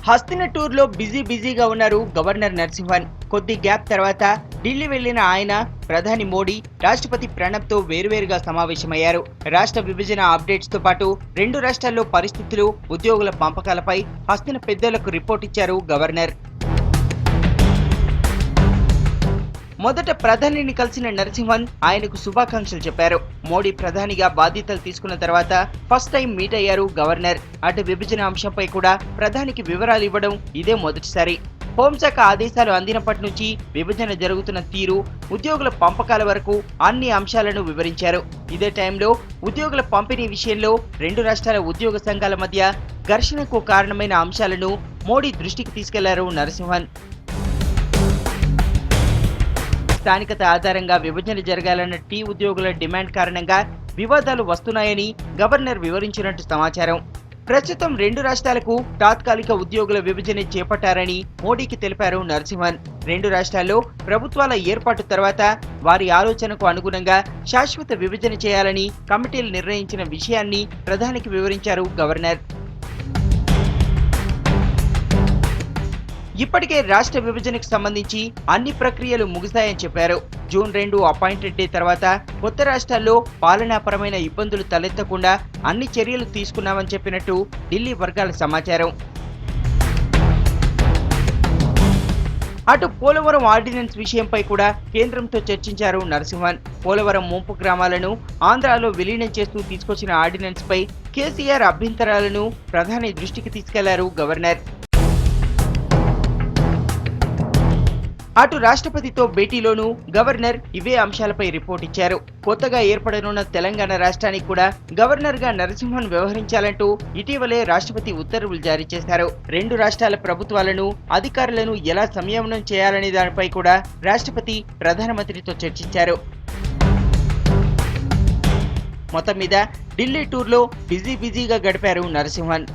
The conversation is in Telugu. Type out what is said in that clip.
హస్తిన టూర్లో బిజీగా ఉన్నారు గవర్నర్ నరసింహన్. కొద్ది గ్యాప్ తర్వాత ఢిల్లీ వెళ్లిన ఆయన ప్రధాని మోడీ, రాష్ట్రపతి ప్రణబ్ తో వేరువేరుగా సమావేశమయ్యారు. రాష్ట్ర విభజన అప్డేట్స్ తో పాటు రెండు రాష్ట్రాల్లో పరిస్థితులు, ఉద్యోగుల పంపకాలపై హస్తిన పెద్దలకు రిపోర్ట్ ఇచ్చారు గవర్నర్. మొదట ప్రధానిని కలిసిన నరసింహన్ ఆయనకు శుభాకాంక్షలు చెప్పారు. మోడీ ప్రధానిగా బాధ్యతలు తీసుకున్న తర్వాత ఫస్ట్ టైం మీట్ అయ్యారు గవర్నర్. అటు విభజన అంశంపై కూడా ప్రధానికి వివరాలు ఇవ్వడం ఇదే మొదటిసారి. హోంశాఖ ఆదేశాలు అందినప్పటి నుంచి విభజన జరుగుతున్న తీరు, ఉద్యోగుల పంపకాల వరకు అన్ని అంశాలను వివరించారు. ఇదే టైంలో ఉద్యోగుల పంపిణీ విషయంలో రెండు రాష్ట్రాల ఉద్యోగ సంఘాల మధ్య ఘర్షణకు కారణమైన అంశాలను మోడీ దృష్టికి తీసుకెళ్లారు నరసింహన్. స్థానికత ఆధారంగా విభజన జరగాలన్న టీ ఉద్యోగుల డిమాండ్ కారణంగా వివాదాలు వస్తున్నాయని గవర్నర్ వివరించినట్టు సమాచారం. ప్రస్తుతం రెండు రాష్ట్రాలకు తాత్కాలిక ఉద్యోగుల విభజన చేపట్టారని మోడీకి తెలిపారు నరసింహన్. రెండు రాష్ట్రాల్లో ప్రభుత్వాల ఏర్పాటు తర్వాత వారి ఆలోచనకు అనుగుణంగా శాశ్వత విభజన చేయాలని కమిటీలు నిర్ణయించిన విషయాన్ని ప్రధానికి వివరించారు గవర్నర్. ఇప్పటికే రాష్ట్ర విభజనకు సంబంధించి అన్ని ప్రక్రియలు ముగిశాయని చెప్పారు. జూన్ 2 అపాయింటెడ్ డే తర్వాత కొత్త రాష్ట్రాల్లో పాలనాపరమైన ఇబ్బందులు తలెత్తకుండా అన్ని చర్యలు తీసుకున్నామని చెప్పినట్టు ఢిల్లీ వర్గాల సమాచారం. అటు పోలవరం ఆర్డినెన్స్ విషయంపై కూడా కేంద్రంతో చర్చించారు నరసింహన్. పోలవరం ముంపు గ్రామాలను ఆంధ్రాలో విలీనం చేస్తూ తీసుకొచ్చిన ఆర్డినెన్స్ పై కేసీఆర్ అభ్యంతరాలను ప్రధాని దృష్టికి తీసుకెళ్లారు గవర్నర్. అటు రాష్ట్రపతితో భేటీలోనూ గవర్నర్ ఇవే అంశాలపై రిపోర్ట్ ఇచ్చారు. కొత్తగా ఏర్పడనున్న తెలంగాణ రాష్ట్రానికి కూడా గవర్నర్ గా నరసింహన్ వ్యవహరించాలంటూ ఇటీవలే రాష్ట్రపతి ఉత్తర్వులు జారీ చేశారు. రెండు రాష్ట్రాల ప్రభుత్వాలను, అధికారులను ఎలా సంయమనం చేయాలనే దానిపై కూడా రాష్ట్రపతి ప్రధానమంత్రితో చర్చించారు. మొత్తం మీద ఢిల్లీ టూర్లో బిజీగా గడిపారు నరసింహన్.